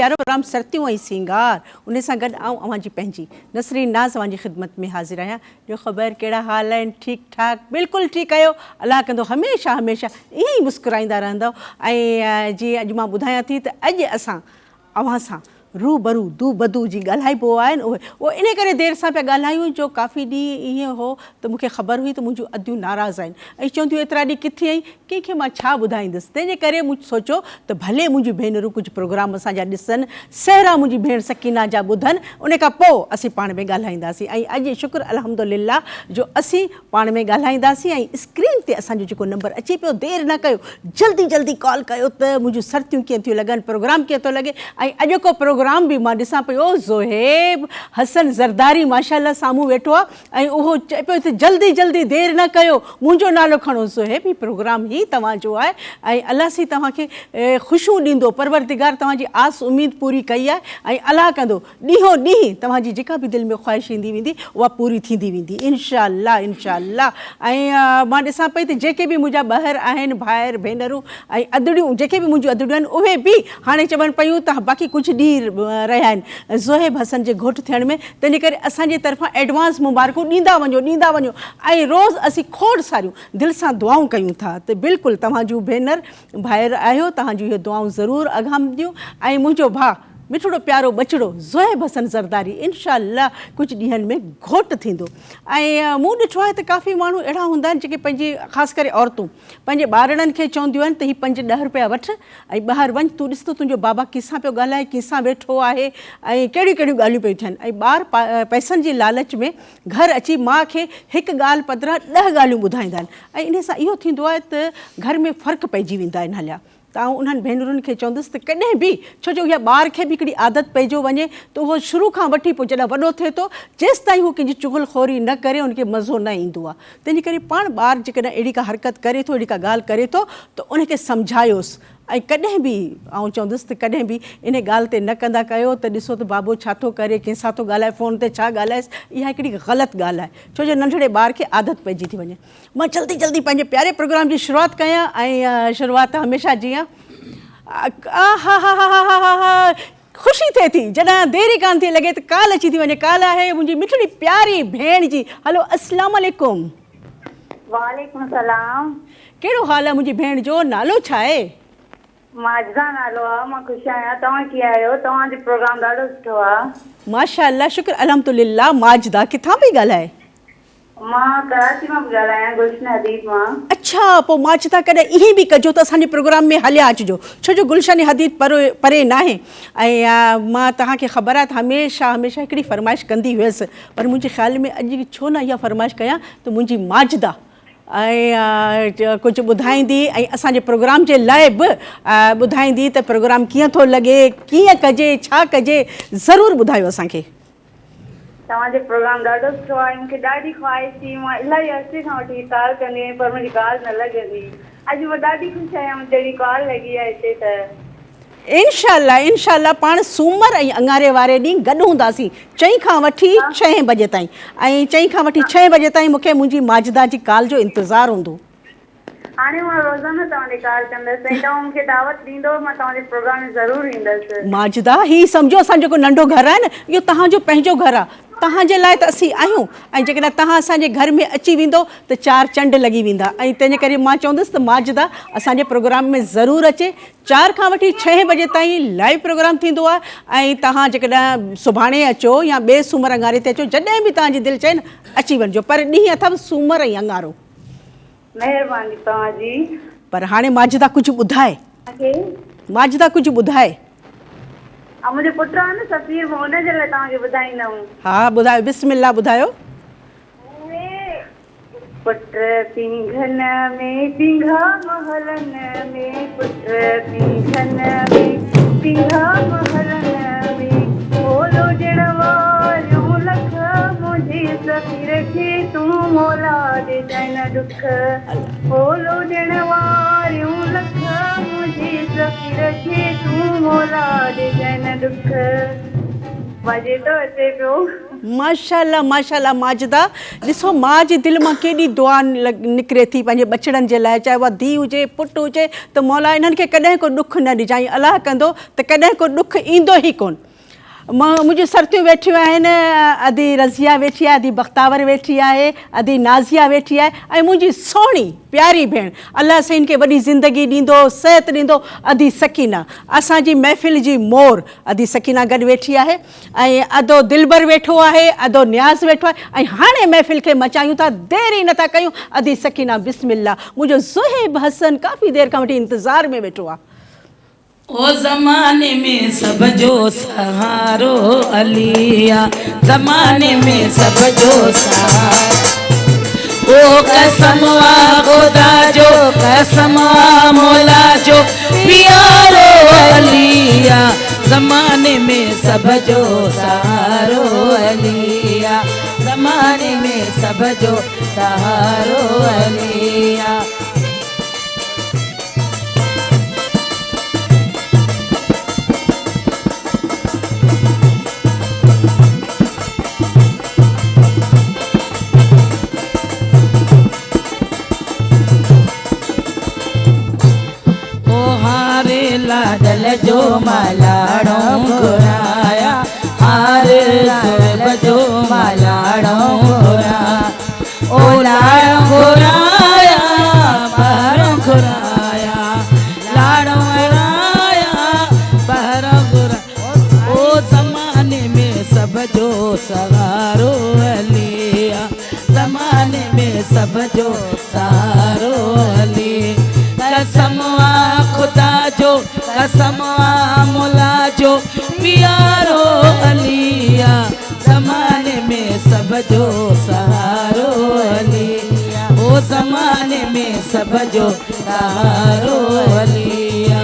प्यारो प्रोग्राम सर्तियों ऐं सिंगार उन सां गॾु आऊं अवांजी पंहिंजी नसरीन नाज़ अवांजी ख़िदमत में हाज़िर आहियां। जो ख़बर कहिड़ा हाल आहिनि? ठीकु ठाक, बिल्कुलु ठीकु आहियो। अलाह कंदो हमेशह हमेशह ईअं ई मुस्कुराईंदा रहंदव। ऐं जीअं अॼु मां ॿुधायां थी त अॼु असां अव्हां सां रूबरू दू बदू जी ॻाल्हाइबो आहिनि उहो इन करे देरि सां पिया ॻाल्हायूं जो काफ़ी ॾींहं ईअं हो त मूंखे ख़बर हुई त मुंहिंजूं अदियूं नाराज़ आहिनि ऐं चवंदियूं एतिरा ॾींहं किथे आई, कंहिंखे मां छा ॿुधाईंदसि। तंहिंजे करे मूं सोचियो त भले मुंहिंजियूं भेनरूं कुझु प्रोग्राम असांजा ॾिसनि, सहरा मुंहिंजी भेण सकीना जा ॿुधनि, उन खां पोइ असीं पाण में ॻाल्हाईंदासीं। ऐं अॼु शुक्र अल्हम्दुलिल्लाह जो असीं पाण में ॻाल्हाईंदासीं ऐं स्क्रीन ते असांजो जेको नंबर अचे पियो, देरि न कयो, जल्दी जल्दी कॉल कयो त मुंहिंजूं सर्तियूं कीअं थियूं लॻनि, प्रोग्राम कीअं थो लॻे। ऐं अॼोको प्रोग्राम बि मां ॾिसां पियो ज़ोहेब हसन ज़रदारी माशाअल्लाह साम्हूं वेठो आहे ऐं उहो चए पियो त जल्दी जल्दी देरि न कयो, मुंहिंजो नालो खणो। ज़ोहेब ही प्रोग्राम ई तव्हांजो आहे ऐं अलाह सी तव्हांखे ख़ुशियूं ॾींदो, परवरदिगार तव्हांजी आस उमेद पूरी कई आहे ऐं अलाह कंदो ॾींहों ॾींहुं तव्हांजी जेका बि दिलि में ख़्वाहिश ईंदी वेंदी उहा पूरी थींदी वेंदी इंशाअल्लाह इंशाअल्लाह। ऐं मां ॾिसां पई त जेके बि मुंहिंजा ॿाहिरि आहिनि भाइर भेनरूं ऐं अदड़ियूं, जेके बि मुंहिंजूं अदड़ियूं आहिनि उहे बि हाणे चवनि पियूं त बाक़ी कुझु ॾींहं रहिया आहिनि ज़ोहेब हसन जे घोट थियण में, तंहिंजे करे असांजे तरफ़ां एडवांस मुबारकूं ॾींदा वञो ऐं रोज़ु असीं खोड़ सारियूं दिलि सां दुआऊं कयूं था त बिल्कुलु तव्हांजूं भेनर भाइर आहियो, तव्हांजूं इहे दुआऊं ज़रूरु अॻाम ॾियूं। ऐं मुंहिंजो भाउ मिठड़ो प्यारो बचिड़ो ज़ोहेब हसन ज़रदारी इंशाअल्लाह कुझु ॾींहंनि में घोटु थींदो। ऐं मूं ॾिठो आहे त काफ़ी माण्हू अहिड़ा हूंदा आहिनि जेके पंहिंजी ख़ासि करे औरतूं पंहिंजे ॿारनि खे चवंदियूं आहिनि त हीअ 5-10 रुपया वठि ऐं ॿाहिरि वञु, तूं ॾिस त तुंहिंजो बाबा कंहिंसां पियो ॻाल्हाए, कंहिंसां वेठो आहे ऐं कहिड़ियूं कहिड़ियूं ॻाल्हियूं पियूं थियनि। ऐं ॿार पैसनि जी लालच में घर अची माउ खे हिकु ॻाल्हि पधिरा 10 ॻाल्हियूं ॿुधाईंदा आहिनि ऐं इन सां इहो थींदो आहे त घर में फ़र्क़ु पइजी वेंदा आहिनि हलिया। त आउं उन्हनि भेनरुनि खे चवंदुसि त कॾहिं बि, छो जो इहा ॿार खे बि हिकिड़ी आदत पइजो वञे त उहो शुरू खां वठी पोइ जॾहिं वॾो थिए थो जेसि ताईं उहो कंहिंजी चुगलखोरी न करे उनखे मज़ो न ईंदो आहे। तंहिंजे करे पाण ॿार जेकॾहिं अहिड़ी का हरकत करे थो, अहिड़ी का ॻाल्हि करे थो त उनखे सम्झायोसि ऐं कॾहिं बि आउं चवंदुसि त कॾहिं बि इन ॻाल्हि ते न कंदा कयो त ॾिसो त बाबो छा थो करे, कंहिंसां थो ॻाल्हाए, फ़ोन ते छा ॻाल्हाएसि, इहा हिकिड़ी ग़लति ॻाल्हि आहे छो जो नंढड़े ॿार खे आदत पइजी थी वञे। मां जल्दी जल्दी पंहिंजे प्यारे प्रोग्राम जी शुरूआति कयां ऐं शुरूआति हमेशह जीअं हा ख़ुशी थिए थी जॾहिं देरी कान थी लॻे त काल अची थी वञे। काल आहे मुंहिंजी मिठड़ी प्यारी भेण जी। हलो अस्सलाम वालेकुम। वालेकुम सलाम। कहिड़ो हाल आहे मुंहिंजी भेण जो? नालो छा आहे? माजदा नालो आहे। मां ख़ुशि आहियां। तव्हां कीअं आहियो? तव्हांजो प्रोग्राम ॾाढो सुठो आहे। माशाअल्लाह शुक्र अल्हम्दुलिल्लाह। माजदा किथां पई ॻाल्हाए? मां कराची मां पई ॻाल्हायां, गुलशन हदीद मां। अच्छा, पोइ माजदा कॾहिं ईअं बि कजो त असांजे प्रोग्राम में हलिया अचिजो, छो जो गुलशन हदीद परे न आहे। ऐं मां तव्हांखे ख़बर आहे त हमेशह हमेशह हिकिड़ी फरमाइश कंदी हुयसि, पर मुंहिंजे ख़्याल में अॼु छो न इहा फरमाइश कयां त मुंहिंजी माजदा ऐं कुझु ॿुधाईंदी ऐं असांजे प्रोग्राम जे लाइ बि ॿुधाईंदी त प्रोग्राम कीअं थो लॻे, कीअं कजे, छा कजे, ज़रूरु ॿुधायो असांखे। तव्हांजो प्रोग्राम ॾाढो सुठो आहे। मूंखे ॾाढी ख़्वाहिश थी, मां इलाही अर्से खां वठी कॉल कंदी आहियां पर मुंहिंजी कॉल न लॻंदी। अॼु मां ॾाढी ख़ुशि आहियां जहिड़ी कॉल लॻी आहे हिते त इंशाअल्लाह इंशाअल्लाह पाण सूमर ऐं अंगारे वारे ॾींहुं गॾु हूंदासीं 4 खां वठी 6 बजे ताईं। ऐं 4 खां वठी 6 बजे ताईं मूंखे मुंहिंजी माजदा जी कॉल जो इंतज़ारु हूंदो। हाणे मां रोज़ाना तव्हांजी कॉल कंदसि ऐं तव्हां मूंखे दावत ॾींदो, मां तव्हांजे प्रोग्राम में ज़रूरु ईंदसि। माजदा ही सम्झो असां जेको नंढो घरु आहे न, इहो तव्हांजो पंहिंजो घरु आहे। तव्हांजे लाइ त असीं आहियूं ऐं जेकॾहिं तव्हां असांजे घर में अची वेंदो त 4 चंड लॻी वेंदा। ऐं तंहिंजे करे मां चवंदुसि त माजदा असांजे प्रोग्राम में ज़रूरु अचे। 4 खां वठी 6 बजे ताईं लाइव प्रोग्राम थींदो आहे ऐं तव्हां जेकॾहिं सुभाणे अचो या ॿिए सूमर अंगारे ते अचो, जॾहिं बि तव्हांजी दिलि चए न अची वञिजो, पर ॾींहुं अथव सूमर ऐं अंगारो। महिरबानी तव्हांजी। पर हाणे माजदा कुझु ॿुधाए, माजदा कुझु ॿुधाए। मुंहिंजो पुटु आहे न सफ़ीर, मां हुनजे लाइ तव्हांखे ॿुधाईंदमि। हा ॿुधायो, बिस्मिल्लाह ॿुधायो। पुट पिंघन में पिंघा महलन में, पुट पिंघन में पिंघा महलन में, बोलो ॾिण वारियूं लख मुंहिंजी सफ़ीर खे तूं मौला दे जन दुख, बोलो ॾिण वारियूं लख मुंहिंजी सफ़ीर खे तूं मौला दे जन दुख। मज़े तो अचे पियो। माशाल्लाह माशाल्लाह माजिदा, ॾिसो माउ जी दिलि मां केॾी दुआ निकिरे थी पंहिंजे बचड़नि जे लाइ, चाहे उहा धीउ हुजे पुटु हुजे, त मौला इन्हनि खे कॾहिं को ॾुखु न ॾिजाई, अलाह कंदो त कॾहिं को ॾुखु ईंदो ई कोन। मुंहिंजियूं सरतियूं वेठियूं आहिनि, अदी रज़िया वेठी आहे, अदी बख़्तावर वेठी आहे, अदी नाज़िया वेठी आहे, ऐं मुंहिंजी सुहिणी प्यारी भेण, अलाह सईन खे वॾी ज़िंदगी ॾींदो, सिहत ॾींदो, अदी सकीना, असांजी महफ़िल जी मोर अदी सकीना गॾु वेठी आहे, ऐं अदो दिलबर वेठो आहे, अदो न्याज़ वेठो आहे, ऐं हाणे महफ़िल खे मचायूं था, देरि ई नथा कयूं। अदी सकीना बिस्मिल्ला, मुंहिंजो ज़ुहैब हसन काफ़ी देरि खां वठी इंतज़ार में वेठो आहे। ओ ज़माने में सब जो सहारो अलिया, ज़माने में सब जो सहारो, ओ कसम खुदा जो, कसम मौला जो प्यारो अलिया, ज़माने में सब जो सहारो अलिया, ज़माने में सब जो सहारो अलिया। लाडल जो मलाड़ो घुराया, हार जो मलाड़ो घुराया, ओ लाड़ो घुराया, बहरो घुराया, लाड़ो घुराया, बहरो घुराया, ओ ज़माने में सब जो सहारो अलिया, ज़माने में सब जो सहारो अलिया, कसम खुदा जो, कसम मौला जो प्यारो अलिया, ज़माने में सब जो सहारो अलिया, ओ ज़माने में सब जो सहारो अलिया।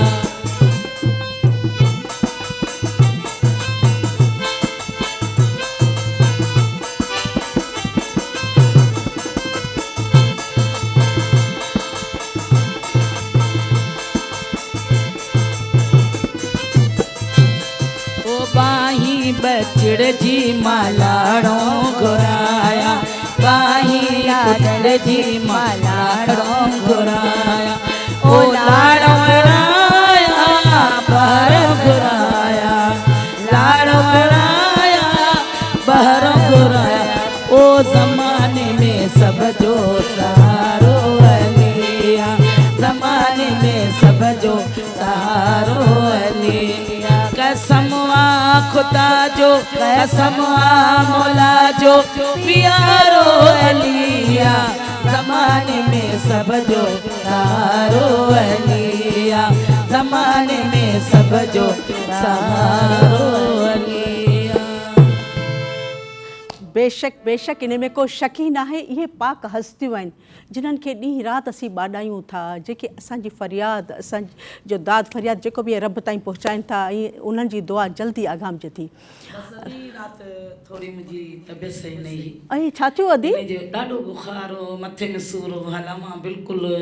बचड़ जी मलाड़ो घुराया, बाही लाडल जी मलाड़ो घुराया, ओ लाड़ो घुराया, बहरो घुराया, लाड़ो घुराया, बहरो घुराया, ओ ज़माने में सब जो सहारो अलिया, ज़माने में सब जो सहारो अलिया, कसम खुदा जो, कसम मौला जो प्यारो अलिया, ज़माने में सब जो सहारो अलिया, ज़माने में सब जो सहारो अलिया। बेशक बेशक इन में को शक ई न आहे, इहे पाक हस्तियूं आहिनि जिन्हनि खे ॾींहुं राति असीं ॿाॾायूं था, जेके असांजी फ़रियाद, असांजो दाद फ़रियाद जेको बि रब ताईं पहुचाइनि था, ऐं उन्हनि जी दुआ जल्दी आगामजे थी। थोड़ी मुंहिंजी तबियत सही न हुई, ऐं छा थियो अदी? ॾाढो बुखार हो, मथे में सूर हो, हालां मां बिल्कुलु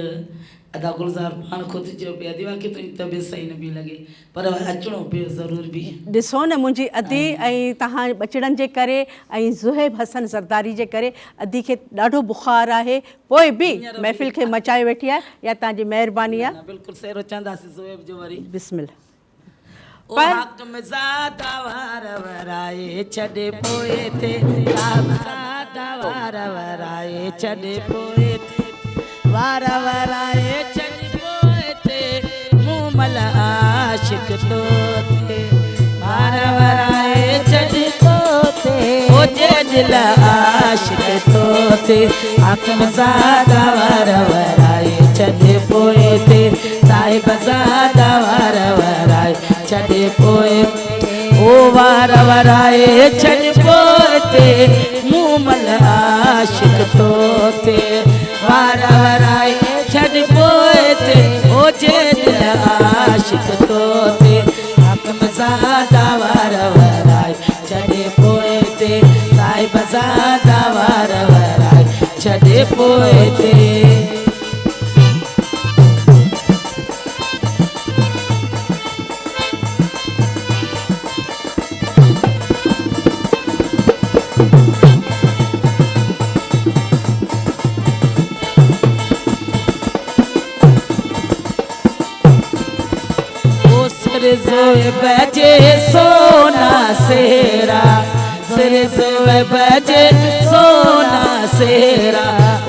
अदा गुलज़ार पाण ख़ुदि चयो पिया दीवा की तुंहिंजी तबियत सही न पई लॻे, पर अचिणो पियो ज़रूर बि। ॾिसो न मुंहिंजी अदी ऐं तव्हां बचड़नि जे करे ऐं ज़ुहैब हसन ज़रदारी जे करे अदी खे ॾाढो बुखार आहे, पोइ बि महफ़िल खे मचाए वेठी आहे, या तव्हांजी महिरबानी आहे। बिल्कुलु सहिरो चवंदासीं ज़ुहैब जो वरी बिस्मिल्लाह। हक़ में ज़ादा वार वराए छॾे पोए थे, ज़ादा वार वराए छॾे पोए थे, वार वराए छॾे पोए थे, मूं मल आशिक़ तो थे, वार वराए छॾे तो थे, ओ जे दिल आशिक़ तो थे, हक़ में ज़ादा वार वराए छॾे पोए थे, साहिब ज़ादा वार वराए छॾे पोए, ओ वार वराए छॾे पोए थे, मूं मल आशिक़ तो थे, वार वराए छॾे पोए थे, ओ जे दिल आशिक़ तो थे, हक़ में ज़ादा वार वराए छॾे पोए थे, साहिब ज़ादा वार वराए छॾे पोए थे। सोए बजे सोना सेरा सिर सोए बजे सोना सेरा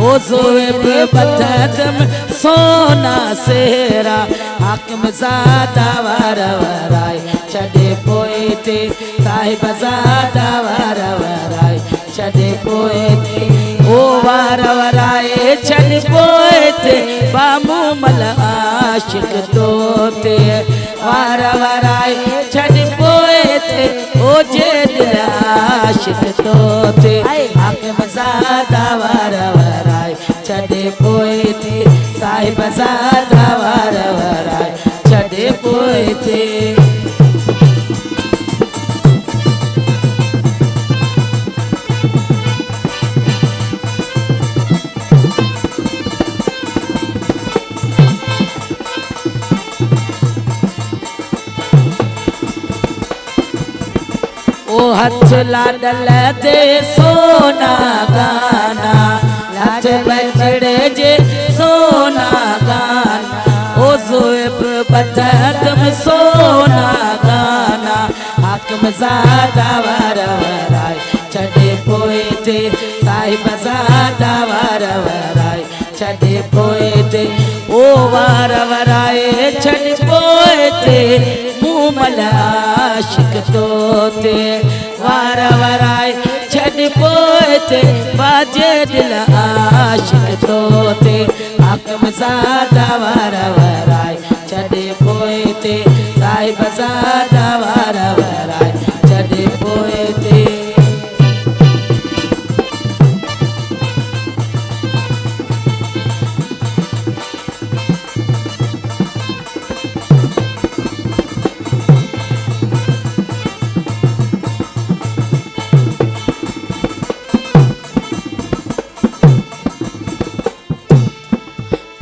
ओ सोए बदम सोना सेरा हाकिम ज़ादा वार वराए छॾे पोइ ते साहिब ज़ादा वार वराए छॾे पोइ ते ओ वार वराए छॾ पोइ ते बामूमल आशिक तोते वार वराए छॾ पोइ ते ओ जे दिल आशिक तोते हाकिम ज़ादा वार वराए छॾे पोइ ते साहिब ज़ादा वार वराए छॾे पोइ ते ओ हथ लाडल दे सोना गाना लाज बजड़े जे सोना गाना ओ ज़ोएब बदम सोना गाना हाकिम ज़ादा वार वराए छॾे पोइ ते साहिब ज़ादा वार वराए छॾे पोइ ते ओ वार वराए छॾ पोइ ते मूमल आशिक तोते वार वराए छॾ पोइ ते बाजे दिल आशिक तोते हाकिम ज़ादा वार वराए छॾे पोइ ते साहिब ज़ादा वार वराए छॾे पोइ ते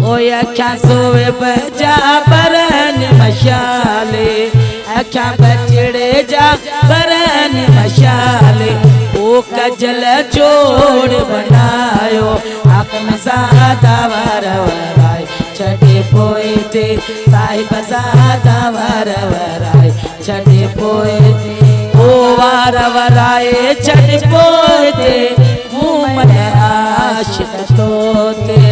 ओए अखियां सोए बजा बरन मशाले अखियां बचड़े जा बरन मशाले ओ कजल जोड़ बनायो हाकिम ज़ादा वार वराए छॾे पोइ ते साहिब ज़ादा वार वराए छॾे पोइ ते ओ वार वराए छॾ पोइ ते मूमल आशिक तोते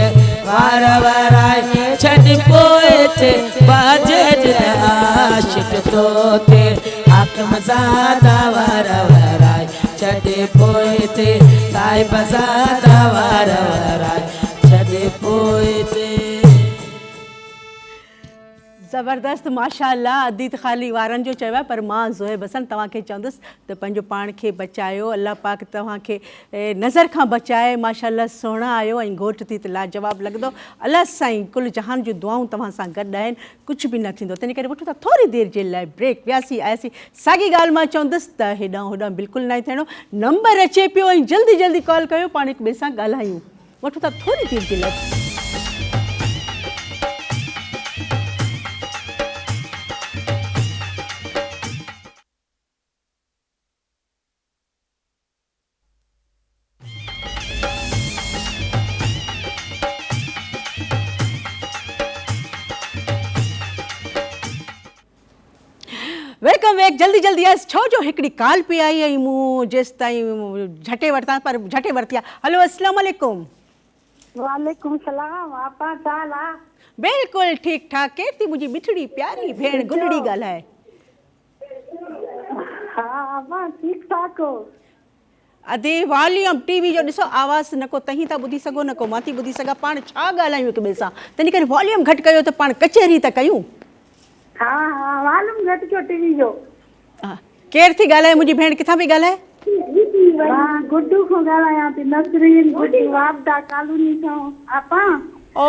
वार वराए छॾ पोइ ते बाजे दिल आशिक तोते हाकिम ज़ादा वार वराए छॾे पोइ ते साहिब ज़ादा वार वराए छॾे पोइ ते ज़बरदस्त माशाअल्लाह अदी त ख़ाली वारनि जो चयो आहे पर मां ज़ोहेब हसन तव्हांखे चवंदुसि त पंहिंजो पाण खे बचायो अल्लाह पाक तव्हांखे नज़र खां बचाए माशाअल्लाह सुहिणा आहियो ऐं घोट थी त लाजवाब लॻंदो अल्लाह साईं कुल जहान जूं दुआऊं तव्हां सां गॾु आहिनि कुझु बि न थींदो तंहिं करे वठूं था थोरी देरि जे लाइ ब्रेक वियासीं आयासीं साॻी ॻाल्हि मां चवंदुसि त हेॾां होॾां बिल्कुलु न थियणो नंबर अचे पियो ऐं जल्दी जल्दी कॉल कयो पाण हिक ॿिए सां ॻाल्हायूं वठूं था थोरी देरि जे लाइ वेलकम बैक जल्दी जल्दी आयसि छो जो हिकिड़ी कॉल पई आई ऐं मूं जेसि ताईं झटे वरिता पर झटे वरिती आहे हलो अस्सलाम वालेकुम वालेकुम सलाम आपा चाल आहे बिल्कुलु ठीकु ठाक केरु थी मुंहिंजी मिठड़ी प्यारी भेण गुलड़ी ॻाल्हाए हा आपा ठीकु ठाक हो अधे वॉल्यूम टीवी जो ॾिसो आवाज़ु न को तव्हीं था ॿुधी सघो न को मां थी ॿुधी सघां पाण छा ॻाल्हायूं हिक ॿिए सां तंहिं करे वॉल्यूम घटि कयो त पाण कचहरी था कयूं हा हा मालूम घटि कयो टीवी जो केरु थी ॻाल्हाए मुंहिंजी भेण किथां पई ॻाल्हाए मां गुड्डू खां ॻाल्हायां थी नसरीन गुड्डू वापदा कॉलोनी खां आपा ओ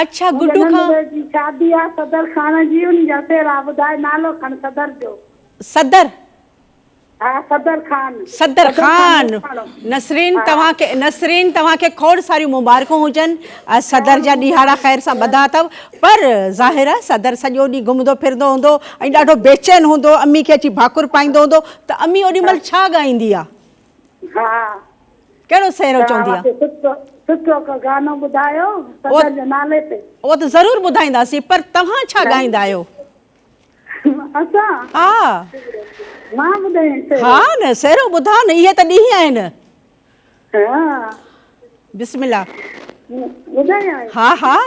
अच्छा गुड्डू खां जी शादी आहे सदर खान जी उन जा फेरा ॿुधाए नालो खण सदर जो सदर हा सदर खान नसरीन तव्हांखे खोड़ सारियूं मुबारकूं हुजनि सदर जा ॾिहाड़ा ख़ैर सां ॿधा अथव पर ज़ाहिर आहे सदर सॼो ॾींहुं घुमंदो फिरंदो हूंदो ऐं ॾाढो बेचैन हूंदो अम्मी खे अची भाकुर पाईंदो हूंदो त अम्मी ओॾी महिल छा ॻाईंदी आहे कहिड़ो सहरो चवंदी आहे सुठो को गानो ॿुधायो सदर जे नाले ते उहो त ज़रूरु ॿुधाईंदासीं पर तव्हां छा ॻाईंदा आहियो असां हा मां ॿुधायां हा न सहरो ॿुधा न इहे त ॾींहं आहिनि हा बिस्मिल्लाह ॿुधायां हा हा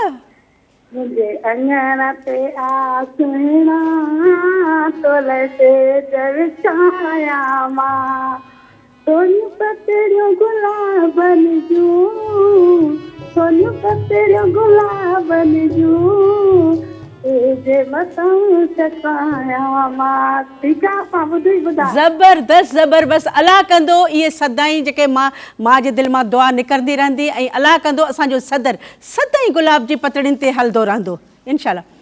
मुंहिंजे अङण ते आ सुहिणा तोले ते चरचाया मां सोनियूं पतरियूं गुलाबनि जूं सोनियूं पतरियूं गुलाबनि जूं तुंहिंजे मथां चकाया मां ठीकु आहे पाण ॿुधी ॿुधा ज़बरदस्त ज़बरदस्त अलाह कंदो इहे सदाईं जेके मां जे दिलि मां दुआ निकिरंदी रहंदी ऐं अलाह कंदो असांजो सदर सदाईं गुलाब जी पतड़ियुनि ते हलंदो रहंदो इंशाल्लाह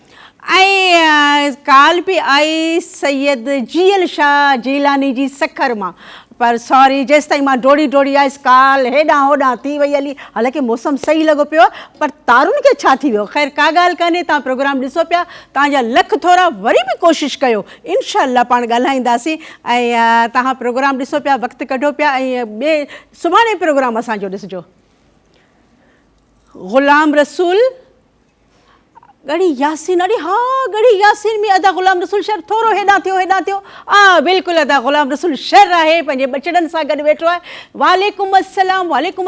ऐं काल बि आई सैयद जीअल शाह जीलानी जी सखर मां पर सॉरी जेसि ताईं मां डोड़ी डोड़ी आयसि काल हेॾां होॾां थी वई हली हालांकि मौसम सही लॻो पियो पर तारुनि खे छा थी वियो ख़ैर का ॻाल्हि कान्हे तव्हां प्रोग्राम ॾिसो पिया तव्हांजा लख थोरा वरी बि कोशिशि कयो इनशाला पाण ॻाल्हाईंदासीं ऐं तव्हां प्रोग्राम ॾिसो पिया वक़्तु कढो पिया ऐं ॿिए सुभाणे प्रोग्राम असांजो ॾिसिजो ग़ुलाम रसूल गड़ी यासीन अरे हाँ गड़ी यासीन में अदा ग़ुलाम रसूल शहर थोरो हेॾां थियो बिल्कुलु अदा ग़ुलाम रसूल शहर आहे पंहिंजे बचड़नि सां गॾु वेठो आहे वालेकुम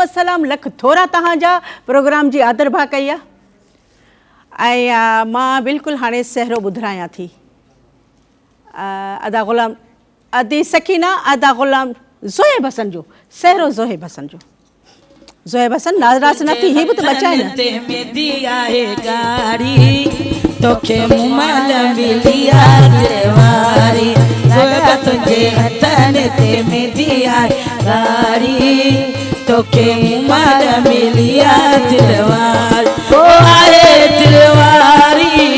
अस्सलाम लख थोरा तव्हांजा प्रोग्राम जी आदर भा कई आहे ऐं मां बिल्कुलु हाणे सहरो ॿुधायां थी अदा ग़ुलाम अदी सकीना अदा ग़ुलाम ज़ोहेब हसन जो सहरो ज़ोहेब हसन जो ज़ोहेब हसन नाराज़ न थी ही बि त बचाए न ते में दिया है गाड़ी तोखे मुमल मिलिया देवारी ज़ोहेब तुझे हथन ते में दिया है गाड़ी तोखे मुमल मिलिया दिलवारी ओ आए दिलवारी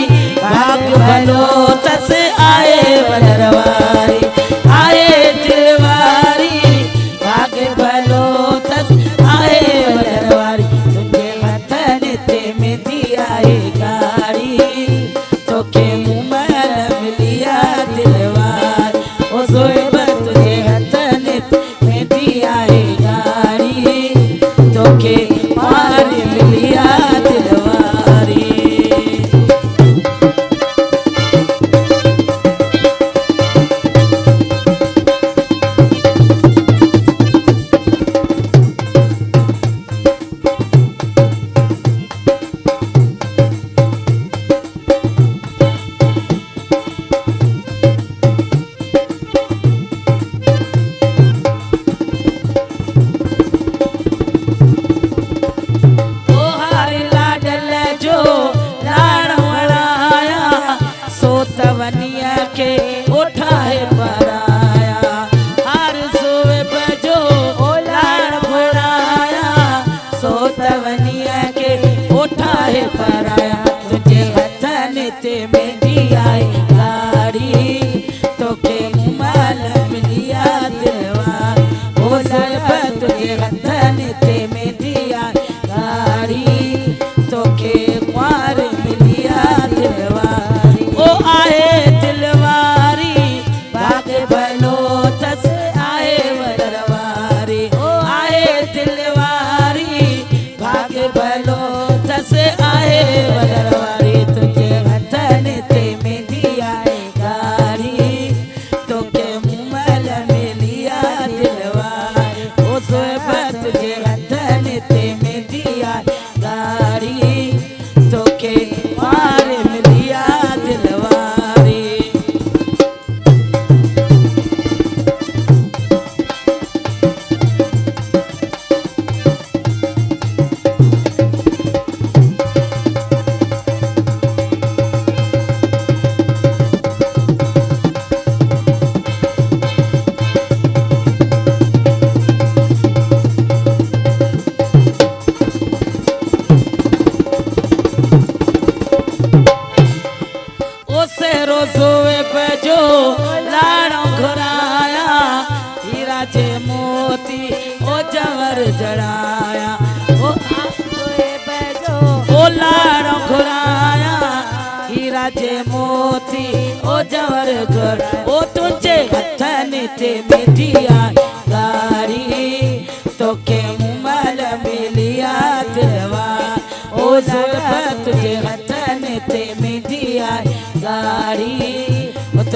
भाग भलो तस आए वनरवारी आए दिलवारी भाग भलो तस आए वनरवारी तुझे हथन ते में दिया है गाड़ी तोखे मुमल मिलिया दिलवारी ओ ज़ोहेब तुझे हथन ते में दिया है गाड़ी तोखे मार मिलिया दिलवारी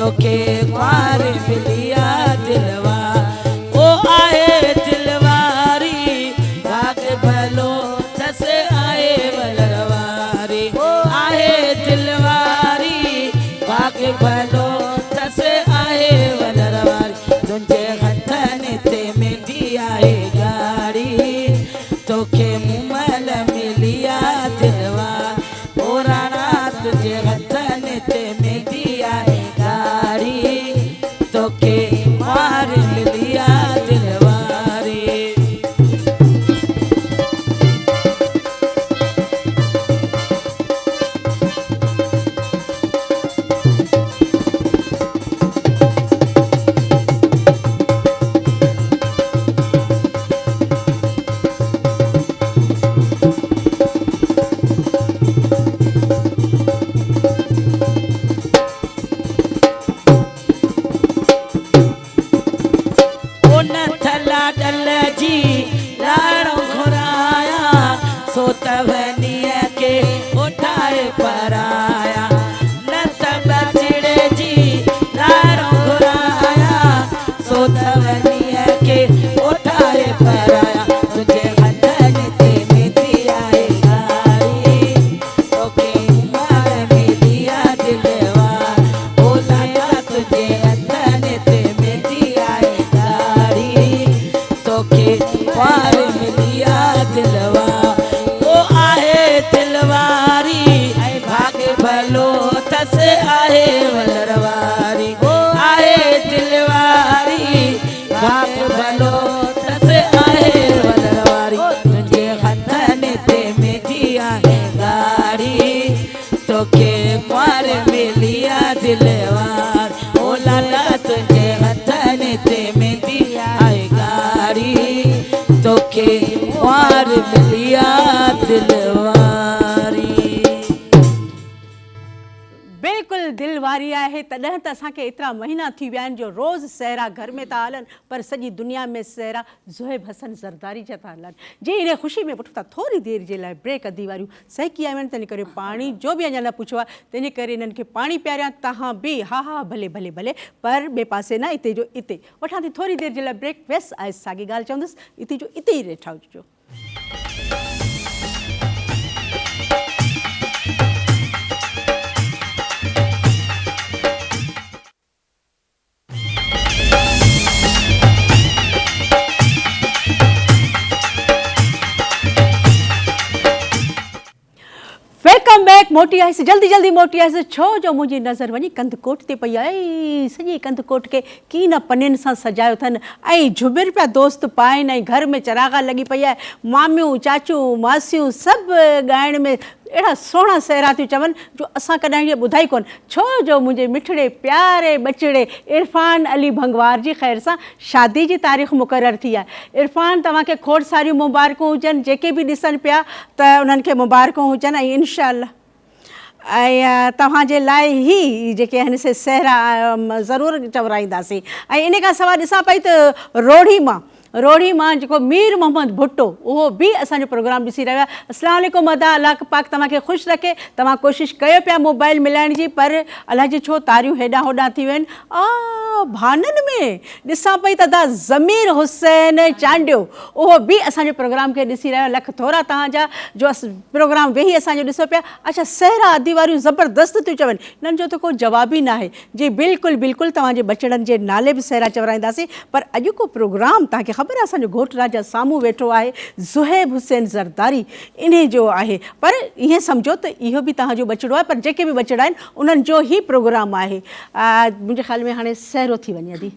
तोखे कुंवार मिलिया दिलवा ओ आहे दिलवारी भाग भलो तस आहे वलरवारी ओ आहे दिलवारी भाग भलो तस आहे वलरवारी तुंहिंजे हथनि ते मेंदी आहे गाड़ी तोखे मुमल मिलिया दिलवा ओ राणा तुंहिंजे हथनि ते मेंदी आहे गाड़ी तोखे कुंवार मिलिया दिलवारी बिल्कुलु दिलवारी आहे तॾहिं त असांखे एतिरा महीना थी विया आहिनि जो रोज़ सहरा घर में था हलनि पर सॼी दुनिया में सहरा ज़ुहैब हसन ज़रदारी जा था हलनि जी इन ख़ुशी में वठूं था थोरी देरि जे लाइ ब्रेक अधी वारियूं सहकी आहियूं आहिनि तंहिं करे पाणी जो बि अञा न पुछो आहे तंहिंजे करे इन्हनि खे पाणी पियारियां तव्हां बि हा हा भले भले भले पर ॿिए पासे न हिते जो हिते वठां थी थोरी देरि जे लाइ ब्रेक वेस आहे साॻी ॻाल्हि चवंदुसि हिते जो हिते ई वेठा हुजिजो वेलकम बैक मोटी आयसि जल्दी जल्दी मोटी आयसि छो जो मुंहिंजी नज़र वञी कंदकोट ते पई आहे ऐं सॼी कंदकोट खे की न पनियुनि सां सजायो अथनि ऐं झुमिर पिया दोस्त पाइनि ऐं घर में चरागा लॻी पई आहे मामियूं चाचियूं मासियूं सभु ॻाइण में अहिड़ा सुहिणा सहरा थियूं चवनि जो असां कॾहिं इहे ॿुधाई कोन छो जो मुंहिंजे मिठड़े प्यारे बचिड़े इरफ़ान अली भंगवार जी ख़ैर सां शादी जी तारीख़ मुक़ररु थी आहे इरफ़ान तव्हांखे खोड़ सारियूं मुबारकूं हुजनि जेके बि ॾिसनि पिया त उन्हनि खे मुबारकूं हुजनि ऐं इनशाअल्लाह ऐं तव्हांजे लाइ ई जेके आहिनि से सहरा ज़रूरु चवराईंदासीं ऐं इन खां सवाइ ॾिसां पई त रोड़ी मां जेको मीर मोहम्मद भुट्टो उहो बि असांजो प्रोग्राम ॾिसी रहियो आहे अस्सलाम वालेकुम अदा अलाह पाक तव्हांखे ख़ुशि रखे तव्हां कोशिशि कयो पिया मोबाइल मिलाइण जी पर अलाह जी छो तारियूं हेॾां होॾां थी वियूं आहिनि भाननि में ॾिसां पई त अदा ज़मीर हुसैन चांडियो उहो बि असांजे प्रोग्राम खे ॾिसी रहियो लख थोरा तव्हांजा जो प्रोग्राम वेही असांजो ॾिसो पिया अच्छा सहरा अधी वारियूं ज़बरदस्त थियूं चवनि हिननि जो त को जवाब ई न आहे जी बिल्कुलु बिल्कुलु तव्हांजे बचड़नि जे नाले बि सहरा चवराईंदासीं पर अॼु को प्रोग्राम तव्हांखे ख़बर आहे असांजो घोट राजा साम्हूं वेठो आहे ज़ुहैब हुसैन ज़रदारी इन जो आहे पर ईअं सम्झो त इहो बि तव्हांजो बचिड़ो आहे पर जेके बि बचिड़ा आहिनि उन्हनि जो ई प्रोग्राम आहे मुंहिंजे ख़्याल में हाणे सहरो थी वञे अदी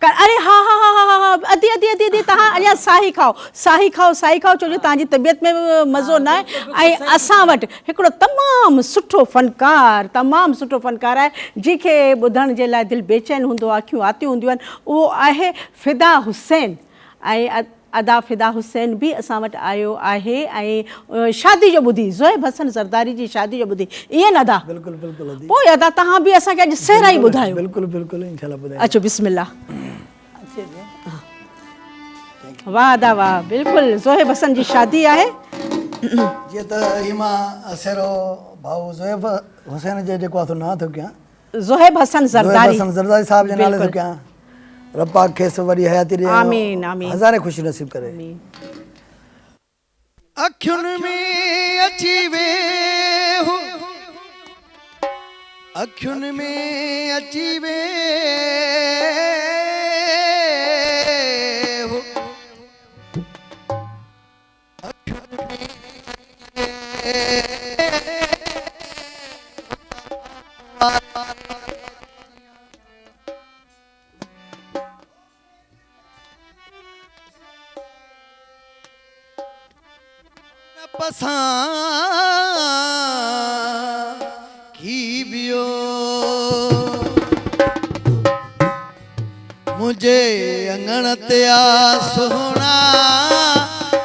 अरे हा हा हा हा हा अदी अदी अदी अदी तव्हां अञा साही खाओ छो जो तव्हांजी तबियत में मज़ो न आहे ऐं असां वटि हिकिड़ो तमामु सुठो फ़नकार आहे जंहिंखे ॿुधण जे लाइ दिलि बेचैन हूंदो आहे अखियूं आतियूं हूंदियूं आहिनि उहो आहे फ़िदा हुसैन ऐं अदा फ़िदा हुसैन बि असां वटि आयो आहे ऐं शादी जो ॿुधी ज़ुहैब हसन ज़रदारी जी शादी जो ॿुधी ईअं न अदा बिल्कुलु बिल्कुलु पोइ अदा तव्हां बि असांखे अॼु सहरा ई ॿुधायो बिल्कुलु बिल्कुलु इंशाल्लाह ॿुधायो अचो बिस्मिल्लाह वाह अदा वाह बिल्कुलु ज़ुहैब हसन जी शादी आहे जीअं त हीअ मां सहरो भाऊ ज़ुहैब हुसैन जे जेको आहे नाह थो कयां ज़ोहेब हसन ज़रदारी ज़रदारी साहब जे नाले बिल्कुल। तो क्या रब पाक खेस वरी हयाती ॾे आमीन, आमीन। हज़ारे ख़ुशी नसीब करे। आमीन। अखियुनि में अची वे हो, अखियुनि में अची वे हो, अखियुनि पसां की बियो मुझे अंगण ते आ सोहणा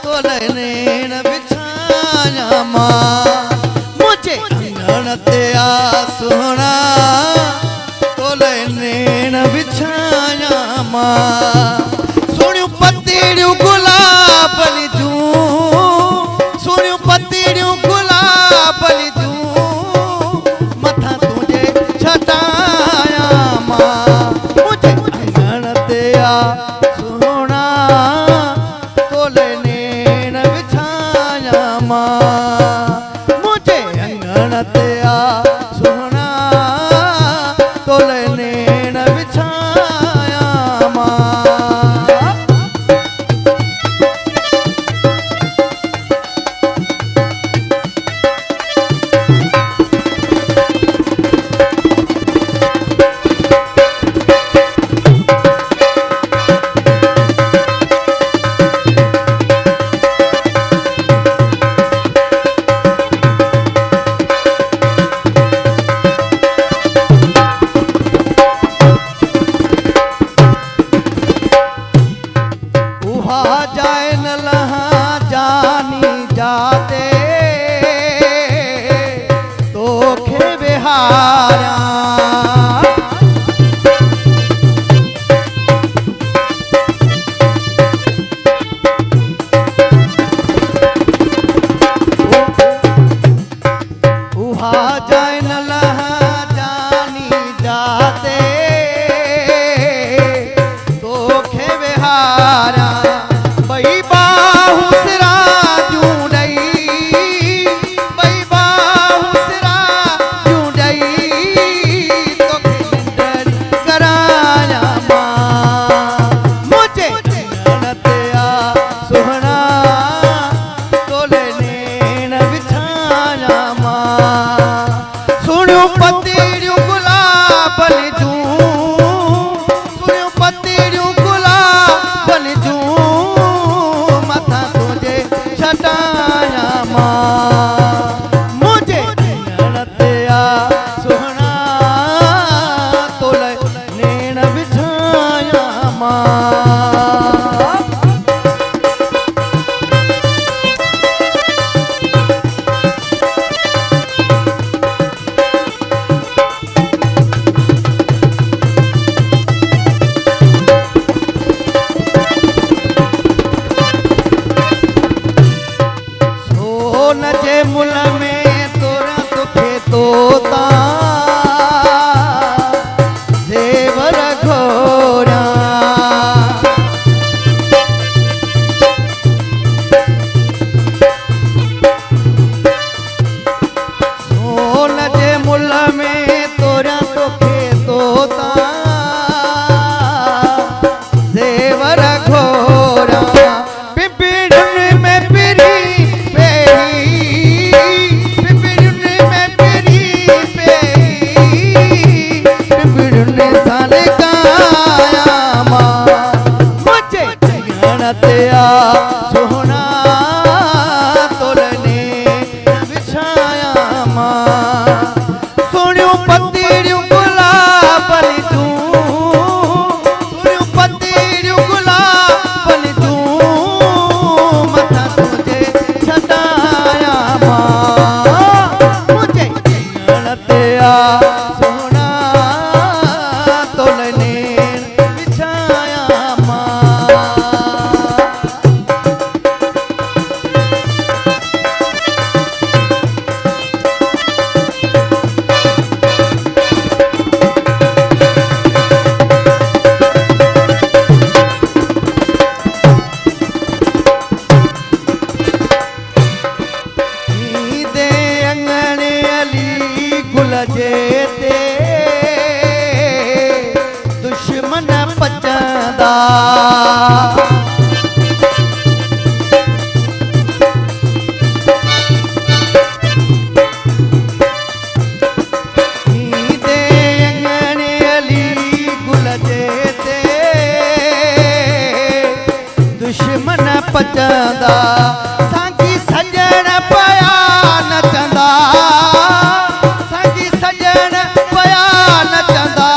तोले नेण बिछाया मां, मुझे अंगण ते आ सोहणा तोले नेण बिछाया मां, सोनियूं पतीड़ियूं गुलाब जूं, सोनियूं पतीड़ियूं गुलाब जूं मथां तुंहिंजे छटाया मां, मुझे अंगण ते आ सोहणा तोले नेण बिछाया मां, मुझे अंगण ते आ सोहणा तोले नेण बिछाया मां। जाए न लहा जानी जाते तोखे बिहारा, उहा जाए न लहा जानी जाते तोखे बिहारा, बई बाहू सिरा जूं ॾई, बई बाहू सिरा जूं ॾई तोखे निंड कराया मां, मुझे अंगण ते आ सोहणा तोले नेण बिछाया मां, सुणियूं पतीड़ियूं गुलाब जूं, सुणियूं पतीड़ियूं गुलाब जूं मथां तुंहिंजे छटाया मां, मुझे अंगण ते आ सोहणा तोले नेण बिछाया मां। सोन जे मुल में तोरा तोखे तोता ज़ेवर घोरिया, नचंदा सांगी सजण पया नचंदा सांगी सजण पया नचंदा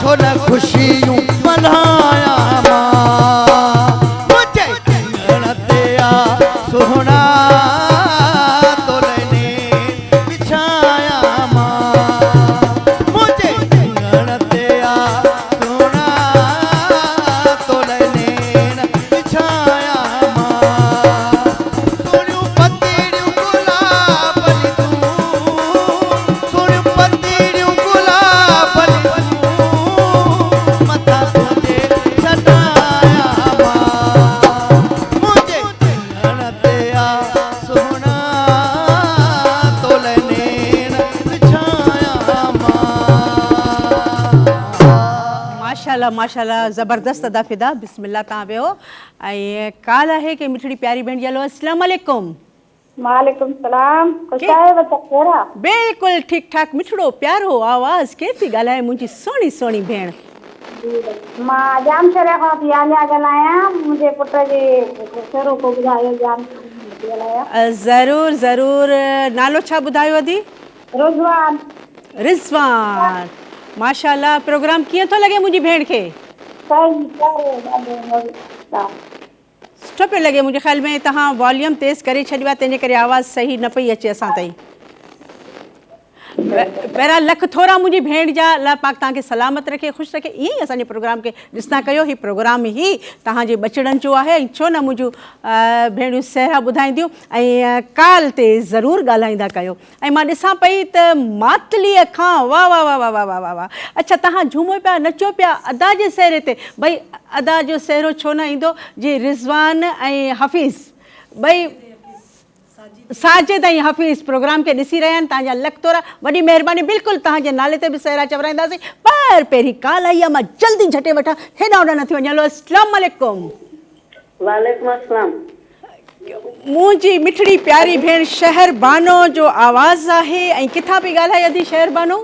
छो न खुशियूं मल्हाया मां मुझे कंगण ते आ सोहणा तोलने बिछाया मां मुझे कंगण ते आ सोहणा तोलने बिछाया मां सोनियूं पतीड़ियूं गुलाबनी तूं सोनियूं पतीड़ियूं गुलाबनी तूं मथा तुंहिंजे सटाया मां मुझे कंगण ते आ सोहणा तोलने बिछाया मां माशाल्लाह माशाल्लाह ज़बरदस्त अदा फिदा बिस्मिल्लाह तव्हां वियो ऐं काल आहे कि मिठड़ी प्यारी भेण जी हलो अस्सलाम वालेकुम वालेकुम सलाम खुश आहियो बच्चा केड़ा बिल्कुलु ठीकु ठाक मिठड़ो प्यारो आवाज़ केरु थी ॻाल्हाए मुंहिंजी सुहिणी सुहिणी भेण मां जाम शहर खां थी आलिया ॻाल्हायां मुंहिंजे पुट जे शहरो को ॿुधायो जाम थी ॻाल्हायां ज़रूरु ज़रूरु नालो छा ॿुधायो अदी रुज़वान रिज़वान माशाल्लाह प्रोग्राम कीअं थो लॻे मुंहिंजी भेण खे सही करे ॾाढो मज़ो सुठो पियो लॻे मुंहिंजे ख़्याल में तव्हां वॉल्यूम तेज़ करे छॾियो आहे तंहिंजे करे आवाज़ु सही न पई अचे असां ताईं पहिरां लख थोरा मुंहिंजी भेण जा अलाह पाक तव्हांखे सलामत रखे ख़ुशि रखे ईअं ई असांजे प्रोग्राम खे ॾिसंदा कयो हीउ प्रोग्राम ई तव्हांजे बचड़नि जो आहे ऐं छो न मुंहिंजूं भेणियूं सहरा ॿुधाईंदियूं ऐं काल ते ज़रूरु ॻाल्हाईंदा कयो ऐं मां ॾिसां पई त मातलीअ खां वाह वाह वाह वाह वाह वाह वाह वाह अच्छा तव्हां झूमो पिया नचो पिया अदा जे सहरे ते भई अदा जो सहरो छो न ईंदो जी रिज़वान ऐं हफ़ीज़ ॿई साजिद ऐं हफ़ीज़ प्रोग्राम खे ॾिसी रहिया आहिनि तव्हांजा लख तोरा वॾी महिरबानी बिल्कुलु तव्हांजे नाले ते बि सहरा चवराईंदासीं पर पहिरीं काल आई आहे मां जल्दी झटे वठां हेॾा होॾा न थी वञे हलो अस्सलाम वालेकुम वालेकुम अस्सलाम मुंहिंजी मिठड़ी प्यारी भेण शहर बानो जो आवाज़ आहे ऐं किथां पई ॻाल्हाए अदी शहर बानो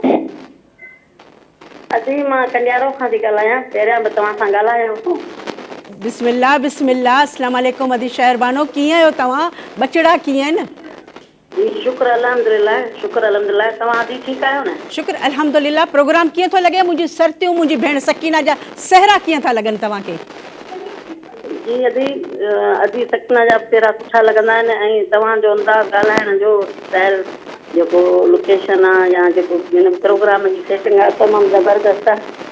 अजी मां कंडियारो खां थी ॻाल्हायां पहिरियां बि तव्हां सां ॻाल्हायो बिस्मिल्लाह बिस्मिल्लाह अस्सलाम वालेकुम अदी शहर बानो कीअं आहियो तव्हां बचड़ा कीअं आहिनि जी शुक्र अल्हम्दुलिल्लाह तव्हां अदी ठीकु आहियो न शुक्र अल्हम्दुलिल्लाह प्रोग्राम कीअं थो लॻे मुंहिंजी सरतियूं मुंहिंजी भेण सकीना जा सहरा कीअं था लॻनि तव्हांखे जी अदी सकीना जा तेरा सुठा लॻंदा आहिनि ऐं तव्हांजो अंदाज़ ॻाल्हाइण जो स्टाइल जेको लोकेशन आहे या जेको हिन प्रोग्राम जी सेटिंग आहे तमामु ज़बरदस्त आहे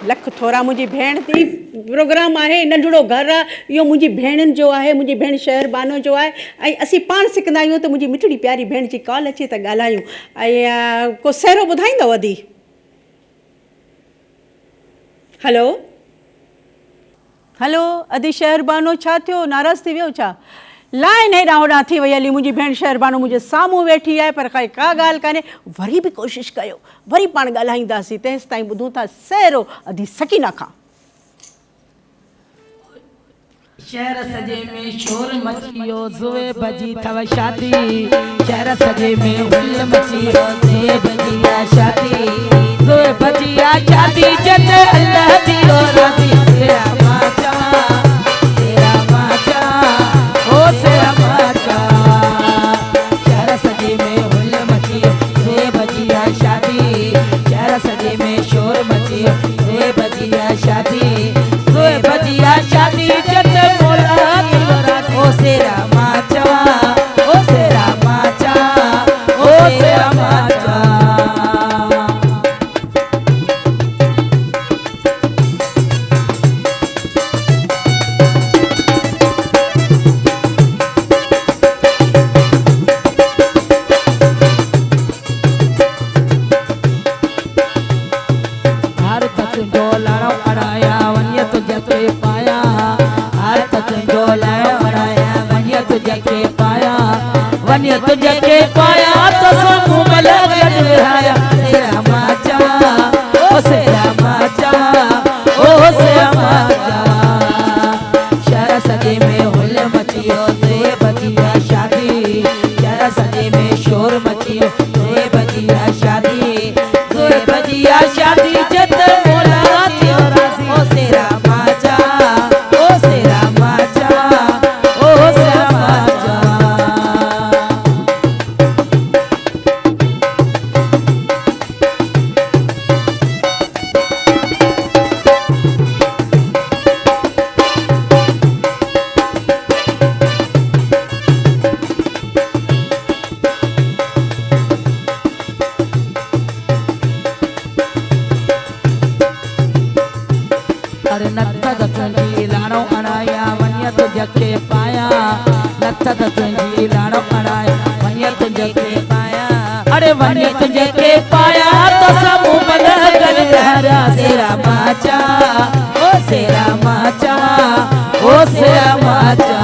लख थोरा मुंहिंजी भेण थी प्रोग्राम आहे नंढड़ो घरु आहे इहो मुंहिंजी भेणनि जो आहे मुंहिंजी भेण शहर बानो जो आहे ऐं असीं पाण सिखंदा आहियूं त मुंहिंजी मिठड़ी प्यारी भेण जी कॉल अचे त ॻाल्हायूं ऐं को सहरो ॿुधाईंदव अदी हलो हलो अदी शहर बानो छा थियो नाराज़ थी वियो छा लाइन हेॾां होॾां थी वई हली मुंहिंजी भेण शहर बानो मुंहिंजे साम्हूं वेठी आहे पर काई का ॻाल्हि कान्हे वरी बि कोशिशि कयो वरी पाण ॻाल्हाईंदासीं तेसि ताईं ॿुधूं था सहरो अदी सकीना खां शहर सजे में शोर मचियो ज़ुए बजी थव शादी शहर सजे में हुल मचियो ज़ुए बजी आ शादी ज़ुए बजी आ शादी जत अल्लाह दी राज़ी तेरा माचा ओ तेरा माचा शहर सजे में हुल मचियो ज़ुए बजी आ शादी शहर सजे में शोर मचियो ज़ुए बजी आ शादी ज़ुए बजी आ शादी जत ओ सेरा माचा ओ सेरा माचा ओ सेरा माचा हर तक जो लड़ो अड़ाया वन्य तुझे पाया हर तक जो लड़ो वन्य तुझे पाया तो सब मिल गया सेरा माचा ओ सेरा माचा ओ सेरा माचा शहर सजे में हुल मचियो ज़ुए बजिया शादी शहर सजे में शोर मचियो ज़ुए बजिया शादी ज़ुए बजिया शादी जत मोला थियो राज़ी ओ सेरा माचा ओ सेरा माचा अरे नथ तुंहिंजी लाणो अणाया वञ तुंहिंजे पाया नथ तुंहिंजी लाणो अणाया वञ तुंहिंजे पाया अरे वञ तुंहिंजे पाया तो समूह मल कर हरा सेरा माचा ओ सेरा माचा ओ सेरा माचा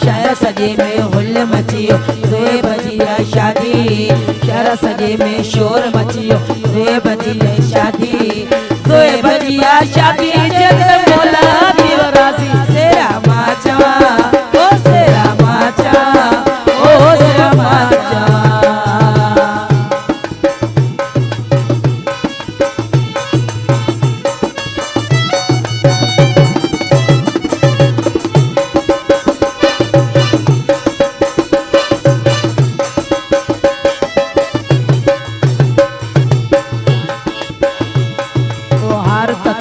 शहर सजे में हुल मचियो रे बजिया शादी शहर सजे में शोर मचियो रे बजिया शादी सोए बजिया शादी जग मोला दिवरासी सेरा माचा ओ सेरा माचा ओ सेरा माचा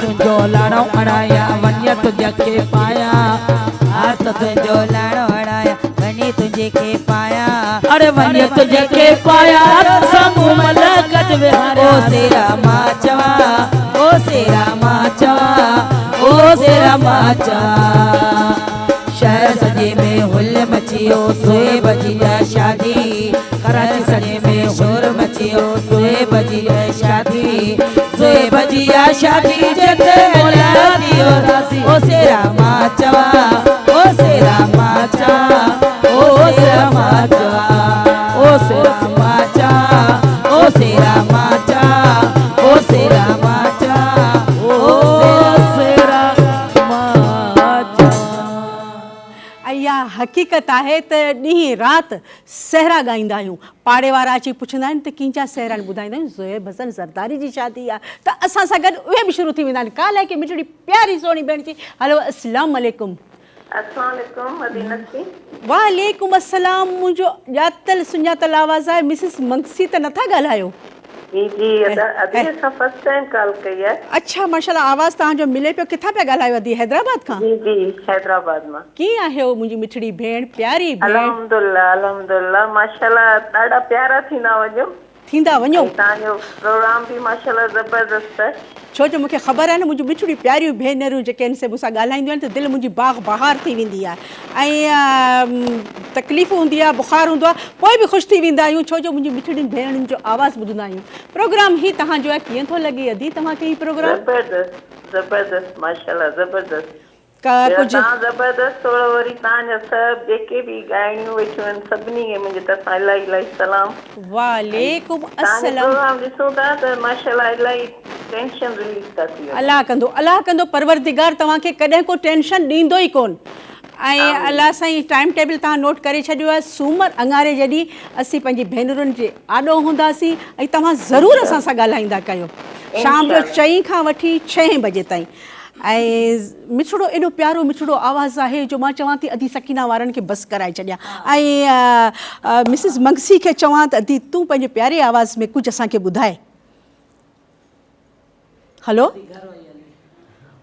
तुंहिंजो लाणो अणाया वञ तुंहिंजे पाया हार त तुंहिंजो लाणो अणाया वञी तुंहिंजे पाया अरे वञ तुंहिंजे पाया समूह मल गॾु विहारिया ओ सेरा मां चवा ओ सेरा मां चवा ओ सेरा मां चवा शहर सजे में हुल मचियो सोए बजिया शादी कराची सजे में शोर मचियो सोए बजिया शादी सोए बजिया शादी जग मोला दिवरासी ओ सेरा मां चवा ओ सेरा मां चवा ओ सेरा मां चवा ओ सेरा मां चवा ओ सेरा मां चवा ओ सेरा मां चवा ओ सेरा मां चवा अया हक़ीक़त आहे त ॾींहुं राति सहरा ॻाईंदा आहियूं पाड़े वारा अची पुछंदा आहिनि त कींजा सहरा ॿुधाईंदा आहियूं ज़ोएब हसन ज़रदारी जी शादी आहे त असां सां गॾु उहे बि शुरू थी वेंदा आहिनि काल्ह की मिठड़ी प्यारी सोणी भेण थी हलो अस्सलाम वालेकुम वालेकुम अस्सलाम मुंहिंजो ॼातल सुञातल आवाज़ु आहे मिसिस मंगसी त नथा ॻाल्हायो जी जी अदी असां फर्स्ट टाइम कॉल कई आहे अच्छा माशाल्लाह आवाज़ तव्हांजो मिले पियो किथां पिया ॻाल्हायो अदी हैदराबाद खां जी जी हैदराबाद मां कीअं आहियो मुंहिंजी मिठड़ी भेण प्यारी भेण अल्हम्दुलिल्लाह अल्हम्दुलिल्लाह माशाल्लाह ॾाढा प्यारा थींदा वञो तव्हांजो प्रोग्राम बि माशाल्लाह ज़बरदस्त आहे छो जो मूंखे ख़बर आहे न मुंहिंजूं मिठड़ियूं प्यारियूं भेनरूं जेके आहिनि से मूंसां ॻाल्हाईंदियूं आहिनि त दिलि मुंहिंजी बाग़ बहार थी वेंदी आहे ऐं तकलीफ़ हूंदी आहे बुख़ार हूंदो आहे पोइ बि ख़ुशि थी वेंदा आहियूं छो जो मुंहिंजी मिठड़ियुनि भेनरुनि जो आवाज़ु ॿुधंदा आहियूं प्रोग्राम ही तव्हांजो आहे कीअं थो लॻे अदी तव्हांखे ही प्रोग्राम ज़बरदस्त माशाल्लाह ज़बरदस्त कुझु तव्हां ज़बरदस्त थोरो वरी तव्हांजा सभु जेके बि ॻाइणियूं वेठियूं आहिनि सभिनी खे मुंहिंजे तरफ़ां इलाही इलाही सलाम वालेकुम अस्सलाम प्रोग्राम ॾिसूं था त माशाल्लाह इलाही टेंशन रिलीफ था थी वञे अल्लाह कंदो परवरदिगार तव्हांखे कॾहिं को टेंशन ॾींदो ई कोन ऐं अलाह साईं टाइम टेबल तव्हां नोट करे छॾियो आहे सूमर अंगारे जॾहिं असीं पंहिंजी भेनरुनि जे आॾो हूंदासीं ऐं तव्हां ज़रूरु असां सां ॻाल्हाईंदा कयो शाम जो 4 खां वठी 6 बजे ताईं ऐं मिठड़ो एॾो प्यारो मिठड़ो आवाज़ु आहे जो मां चवां थी अदी सकीना वारनि खे बसि कराए छॾियां ऐं मिसिस मंगसी खे चवां त अदी तूं पंहिंजे प्यारे आवाज़ में कुझु असांखे ॿुधाए हलो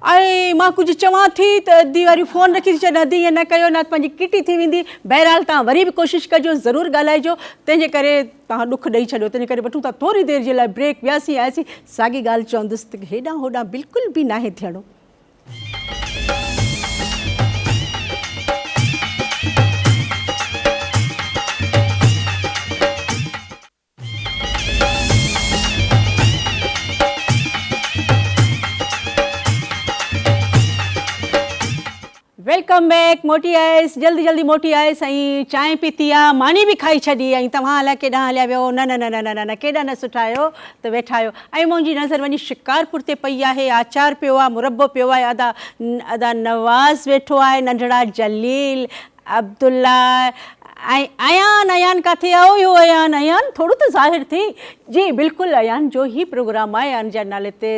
ऐं मां कुझु चवां थी त अदी वारी फ़ोन रखी थी छॾां अदी ईअं न कयो न पंहिंजी किटी थी वेंदी बहरहाल तव्हां वरी बि कोशिशि कजो ज़रूरु ॻाल्हाइजो तंहिंजे करे तव्हां ॾुख ॾेई छॾियो तंहिंजे करे वठूं था थोरी देरि जे लाइ ब्रेक वियासीं आयासीं साॻी ॻाल्हि चवंदुसि त हेॾां होॾां बिल्कुलु बि नाहे थियणो वेलकम बैक मोटी आयसि जल्दी जल्दी मोटी आयसि ऐं चांहि पीती आहे मानी बि खाई छॾी ऐं तव्हां अलाए केॾांहुं हलिया वियो न न न न न न केॾांहुं न सुठा आहियो त वेठा आहियो ऐं मुंहिंजी नज़र वञी शिकारपुर ते पई आहे आचार पियो आहे मुरबो पियो आहे अदा नवाज़ वेठो आहे नंढड़ा जलील अब्दुल्ला ऐं अयान किथे आओ इहो अयान थोरो त ज़ाहिर थी जी बिल्कुलु अयान जो ई प्रोग्राम आहे अयान जे नाले ते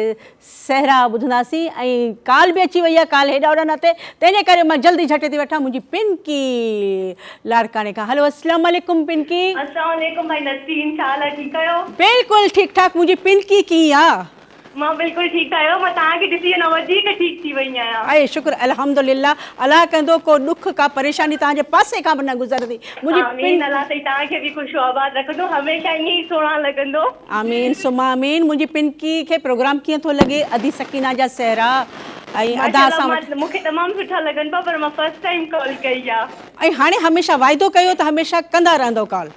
सहरा ॿुधंदासीं ऐं काल बि अची वई आहे काल हेॾा होॾा न थिए तंहिंजे करे मां जल्दी झटे थी वठां मुंहिंजी पिंकी लाड़काने खां हलो अस्सलाम वालेकुम पिंकी अस्सलाम वालेकुम भाई नसीम छा हाल आहे ठीकु आहियो बिल्कुलु ठीकु ठाक मुंहिंजी पिंकी कीअं आहे मां बिल्कुलु ठीकु आहियो। मां तव्हांखे ॾिसी न वधीक ठीकु थी वई आहियां। आहे शुक्र अल्हम्दुलिल्लाह। अलाह कंदो को दुख का परेशानी तव्हांजे पासे खां बि न गुज़रंदी। मुंहिंजी आमीन। अलाह ताईं तव्हांखे बि ख़ुशि आबाद रखंदो, हमेशह ईअं ई सुहिणा लॻंदो। आमीन सुमा आमीन। मुंहिंजी पिनकी खे प्रोग्राम कीअं थो लॻे? अदी सकीना जा सहरा ऐं अदा सां मूंखे तमामु सुठा लॻनि पिया, पर मां फर्स्ट टाइम कॉल कई आहे। ऐं हाणे हमेशह वाइदो कयो त हमेशह कंदा रहंदो कॉल।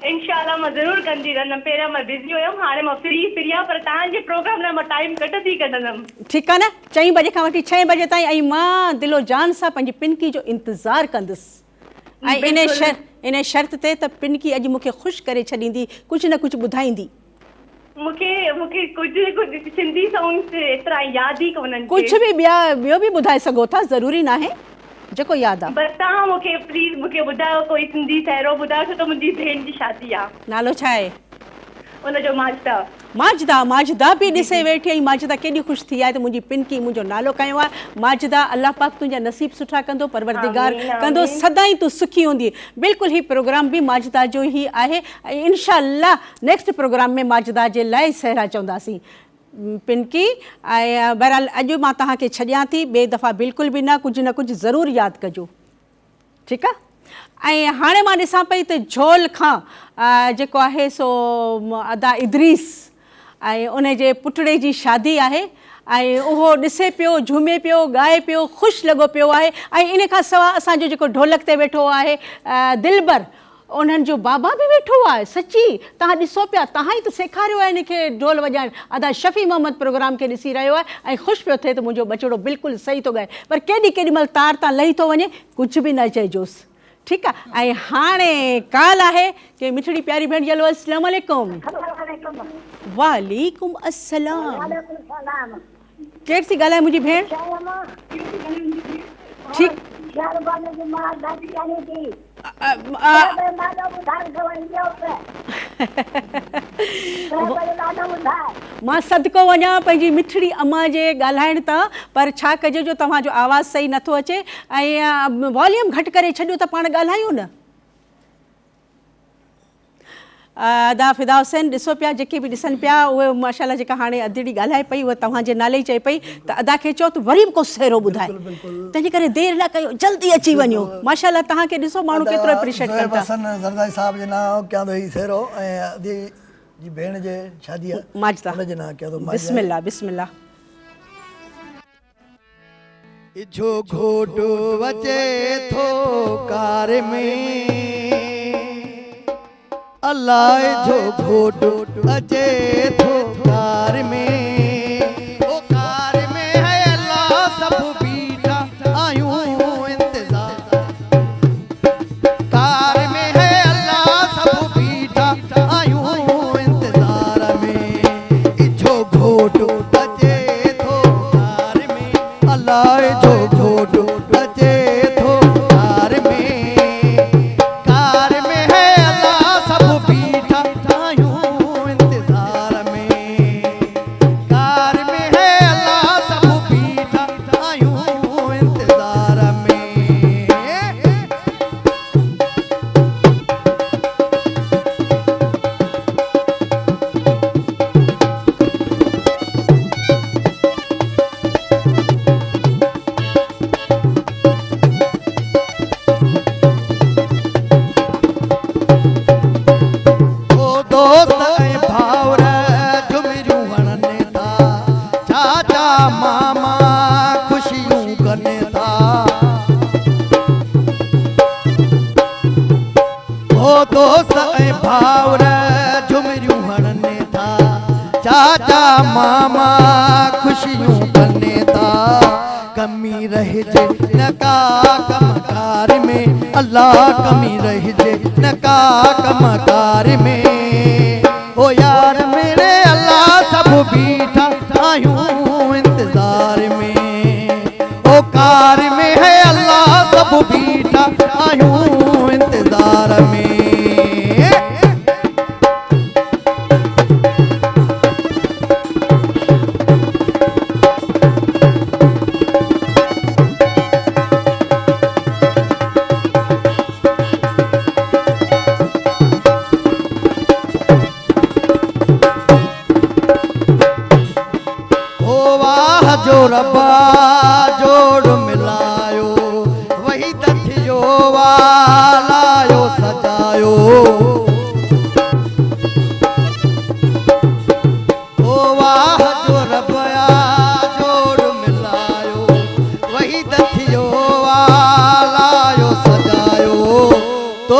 इंशाल्लाह मां ज़रूरु कंदी रहंदमि। पहिरियों मां बिज़ी हुयमि, हाणे मां फ्री आहियां, पर तव्हांजे प्रोग्राम लाइ मां टाइम कढंदी कढंदमि। ठीकु आहे न? 4 बजे खां वठी 6 बजे ताईं। ऐं मां दिलो जान सां पंहिंजी पिनकी जो इंतज़ारु कंदुसि। ऐं इन शर्त ते त पिनकी अॼु मूंखे ख़ुशि करे छॾींदी, कुझु न कुझु ॿुधाईंदी। मूंखे कुझु सिंधी सॉन्ग्स एतिरा यादि ई कोन्हनि। कुझु बि ॿियो बि ॿुधाए सघो था, ज़रूरी न आहे, जेको यादि आहे। बसि तव्हां मूंखे प्लीज़ मूंखे ॿुधायो, कोई सिंधी सहरो ॿुधायो, छो त मुंहिंजी भेण जी शादी आहे। नालो छा आहे? उनजो माजदा। माजदा बि ॾिसे वेठी। ऐं माजदा केॾी ख़ुशि थी आहे त मुंहिंजी पिनकी मुंहिंजो नालो खयो आहे। माजदा अलाह पाक तुंहिंजा नसीब सुठा कंदो, परवरदिगार कंदो, सदाईं तूं सुखी हूंदी। बिल्कुलु ही प्रोग्राम बि माजदा जो ई आहे। ऐं इंशाअल्लाह नेक्स्ट प्रोग्राम में माजदा जे लाइ सहरा चवंदासीं। पिनकी ऐं बहरहाल अॼु मां तव्हांखे छॾियां थी, ॿिए दफ़ा बिल्कुलु बि न कुझु ज़रूरु यादि कजो, ठीकु आहे? ऐं हाणे मां ॾिसां पई त झोल खां जेको आहे सो अदा इदरीस ऐं उन जे पुटड़े जी शादी आहे। ऐं उहो ॾिसे पियो, झूमे पियो, ॻाए पियो, ख़ुशि लॻो पियो आहे। ऐं इन खां सवाइ असांजो जेको ढोलक ते वेठो आहे दिलबर, उन्हनि जो बाबा बि वेठो आहे। सची तव्हां ॾिसो पिया, तव्हां ई त सेखारियो आहे हिनखे ढोल वॼाइणु। अदा शफ़ी मोहम्मद प्रोग्राम खे ॾिसी रहियो आहे ऐं ख़ुशि पियो थिए त मुंहिंजो बचड़ो बिल्कुलु सही थो ॻाए। पर केॾी महिल तार तां लही थो वञे, कुझु बि न चइजोसि, ठीकु आहे? ऐं हाणे काल आहे कि मिठड़ी प्यारी भेण चलो अस्सलाम वालेकुम। वालेकुम अस्सलाम। केरु थी ॻाल्हाए मुंहिंजी भेण? ठीकु मां सदको वञा पंहिंजी मिठड़ी अम्मा जे ॻाल्हाइण तां, पर छा कजे जो तव्हांजो आवाज़ु सही नथो अचे ऐं वॉल्यूम घटि करे छॾियो त पाण ॻाल्हायूं न। अदा फिदा हुसैन ॾिसो पिया, जेके बि ॾिसनि पिया उहे माशाल्लाह जेका हाणे अदड़ी ॻाल्हाए पई उहा तव्हांजे नाले ई चए पई त अदा खे चओ त वरी बि को सहरो ॿुधाए, तंहिंजे करे देरि न कयो, जल्दी अची वञो। माशाल्लाह तव्हांखे ॾिसो माण्हू केतिरो एप्रिशिएट कंदा। ज़रदारी साहब जे नाम क्या दो ही सहरो ऐं अदी जी भेण जे शादी आहे माजदा। उन जे नाम क्या दो बिस्मिल्लाह बिस्मिल्लाह। जो घोटो वचे थो कार में, अल्लाह जो घोटो अचे थो कार में, ओ कार में है अल्लाह सब बीठा आयूं इंतजार, कार में है अल्लाह सब बीठा आयूं इंतजार में, जो घोटो अचे थो कार में, अल्लाह जो घोटो अचे थो कार में, कार में है अल्लाह सब बीठा आयूं इंतजार में, कार में है अल्लाह सब बीठा आयूं इंतजार में। दोस्त ऐं भाउर झुमरियूं हणनि था, चाचा मामा ख़ुशियूं कनि था, कमी रहिजे न का कमकार में, अल्लाह कमी रहिजे न का कमकार में, ओ यार मेरे अल्लाह सब बीठा आयूं इंतजार में, ओ कार में है अल्लाह सब बीठा आयूं इंतजार में।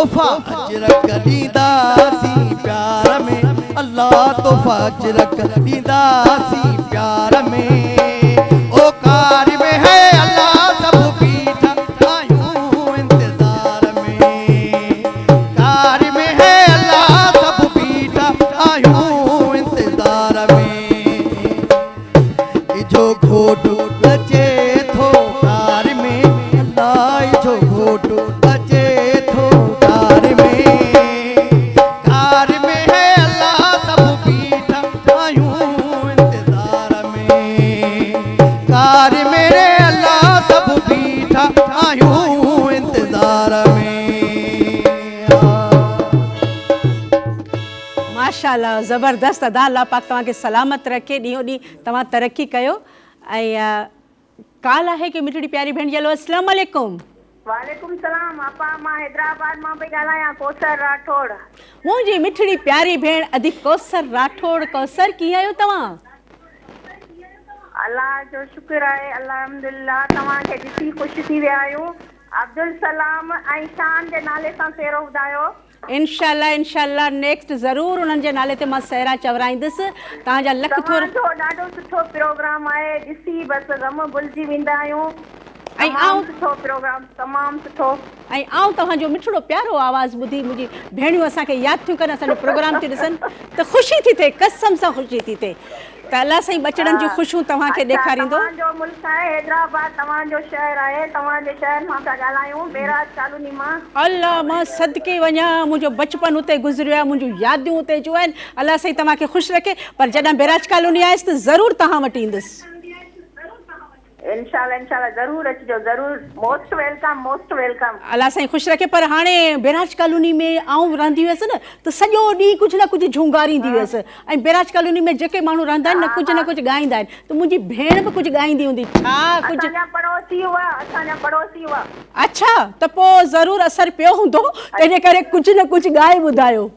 तोहफ़ा अजरक ॾींदासीं प्यार में अल्लाह तोहफ़ा अजरक ॾींदासीं प्यार में ओ कार में है अल्लाह सब बीठा आयूं इंतज़ार में कार में है अल्लाह सब बीठा आयूं इंतज़ार में जो घोट अचे थो कार में अल्लाह जो घोट अचे थो कार में है अल्लाह सब बीठा आयूं इंतज़ार में कार मेरे अल्लाह सब बीठा आयूं इंतज़ार में माशाल्लाह ज़बरदस्त अदा अल्लाह पाक तव्हांखे सलामत रखे ॾींहों ॾींहुं तव्हां तरक़ी कयो ऐं काल आहे की मिठड़ी प्यारी भेण जी हलो अस्सलाम वालेकुम वालेकुम सलाम आपा मां हैदराबाद मां पई ॻाल्हायां कोसर राठौड़ मुंहिंजी मिठड़ी प्यारी भेण अदी कौसर राठौड़ कौसर कीअं आहियो तव्हां अल्लाह जो शुक्र आहे अल्हम्दुलिल्लाह तव्हांखे ॾिसी ख़ुशि थी विया आहियूं अब्दुल सलाम ऐं शान जे नाले सां फेरो ॿुधायो इंशाल्लाह इंशाल्लाह नेक्स्ट ज़रूर उन्हनि जे नाले ते मां सहरा चवराईंदुसि तव्हांजा लख थोर तव्हांजो ॾाढो सुठो प्रोग्राम आहे ॾिसी बसि गम भुलिजी वेंदा आहियूं ऐं तमामु सुठो प्रोग्राम तमामु सुठो ऐं तव्हांजो मिठड़ो प्यारो आवाज़ ॿुधी मुंहिंजी भेणियूं असांखे यादि थियूं कनि असांजो प्रोग्राम थियूं ॾिसनि त ख़ुशी थी थिए कसम सां ख़ुशी थी थिए त अलाह साईं बचड़नि जूं ख़ुशियूं तव्हांखे ॾेखारींदो तव्हांजो मुल्क आहे हैदराबाद तव्हांजो शहर आहे तव्हांजे शहर मां था ॻाल्हायूं बेराज कॉलोनी मां अल्लाह मां सदके वञा मुंहिंजो बचपन उते गुज़रियो आहे मुंहिंजूं यादियूं उते जूं आहिनि अलाह साईं तव्हांखे ख़ुशि रखे पर जॾहिं बेराज कॉलोनी आयसि त ज़रूरु तव्हां वटि ईंदुसि इंशाल्लाह इंशाल्लाह ज़रूर अचिजो ज़रूर मोस्ट वेलकम अलाह साईं ख़ुशि रखे पर हाणे बेराज कॉलोनी में आऊं रहंदी हुयसि न त सॼो ॾींहुं कुझु न कुझु झूंगारींदी हुयसि ऐं बेराज कॉलोनी में जेके माण्हू रहंदा आहिनि न कुझु न कुझु ॻाईंदा आहिनि त मुंहिंजी भेण बि कुझु ॻाईंदी हूंदी छा कुझु असांजा पड़ोसी हुआ अच्छा त पोइ ज़रूरु असरु पियो हूंदो तंहिंजे करे कुझु न कुझु ॻाए ॿुधायो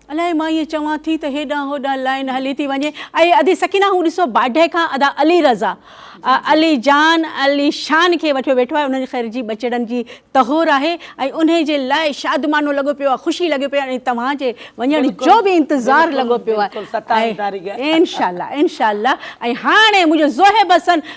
अलाए मां इएं चवां थी त हेॾां होॾां लाइन हली थी वञे ऐं अदी सकीना हू ॾिसो बाढे खां अदा अली रज़ा अली जान अली शान खे वठियो वेठो आहे उन्हनि ख़ैर जी बचड़नि जी तहोर आहे ऐं उन जे लाइ शादमानो लॻो पियो आहे ख़ुशी लॻो पियो आहे ऐं तव्हांजे वञण जो बि इंतज़ारु लॻो पियो आहे इंशाल्लाह इंशाल्लाह ऐं हाणे मुंहिंजो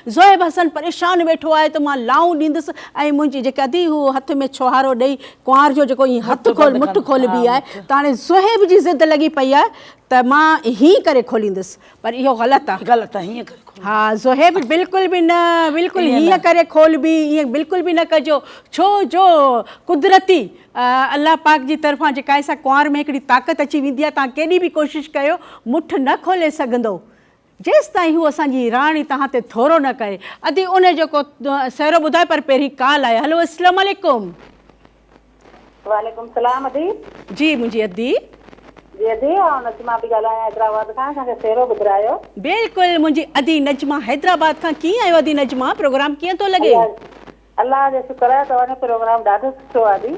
ज़ोहेब हसन परेशान वेठो आहे त मां लाऊं ॾींदुसि ऐं मुंहिंजी जेका अदी हू हथ में छोहारो ॾेई कुंवार जो जेको ईअं हथु खोल मुठि खोल बि आहे त हाणे ज़ोहेब जी ज़िद लॻी पई आहे त मां हीअं करे खोलींदुसि पर इहो ग़लति आहे हीअं करे हा ज़ोहेब बिल्कुलु बि न बिल्कुलु हीअं करे खोलबी ईअं बिल्कुलु बि न कजो छो जो कुदरती अल्लाह पाक जी तरफ़ां जेका आहे सा कुंवार में हिकिड़ी ताक़त अची वेंदी आहे तव्हां केॾी बि कोशिशि कयो मुठि न खोले सघंदो जेसि ताईं हू असांजी राणी तव्हां ते थोरो न करे अदी उन जेको सहरो ॿुधाए पर पहिरीं काल आहे हलो अस्सलाम वालेकुम वालेकुम सलाम अदी जी मुंहिंजी अदी जी अदी नजमा बि ॻाल्हायां हैदराबाद खां असांखे फेरो ॿुधायो बिल्कुलु मुंहिंजी अदी नजमा हैदराबाद खां कीअं आहियो अदी नजमा प्रोग्राम कीअं थो लॻे अल्लाह जो शुक्र आहे तव्हांजो प्रोग्राम ॾाढो सुठो आहे अदी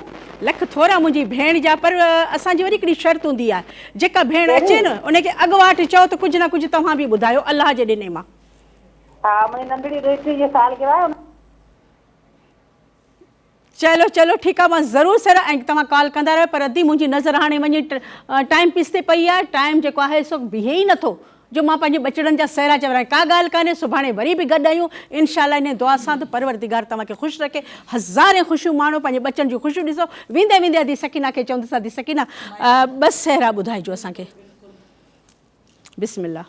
लख थोरा मुंहिंजी भेण जा पर असांजी वरी हिकिड़ी शर्त हूंदी आहे जेका भेण अचे न उनखे अॻुवाट चओ त कुझु न कुझु तव्हां बि ॿुधायो अलाह जे ॾिने मां हा मुंहिंजी नंढड़ी ॾेठी जो साल कयो चलो चलो ठीकु आहे मां ज़रूरु सर ऐं तव्हां कॉल कंदा रहियो पर अदी मुंहिंजी नज़र हाणे वञी टाइम पीस ते पई आहे टाइम जेको आहे सो बीहे ई नथो जो मां पंहिंजे बचड़नि जा सहरा चवरायां का ॻाल्हि कान्हे सुभाणे वरी बि गॾु आहियूं इनशाला इन दुआ सां त परवरदिगार तव्हांखे ख़ुशि रखे हज़ारे ख़ुशियूं माणो पंहिंजे बचनि जूं ख़ुशियूं ॾिसो वेंदे वेंदे अदी सकीना खे चवंदसि अदी सकीना ॿ सहरा ॿुधाइजो असांखे बिस्मिल्लाह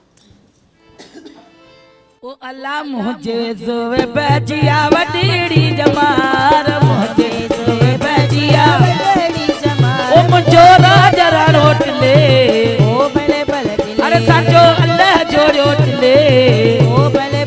ओ अल्लाह मुझे ज़ोए बजिया वडीड़ी जमार मुझे ज़ोए बजिया वडीड़ी जमार ओ मुझो राजा रोटले ओ भले भले अरे साचो अल्लाह जो रोटले ओ भले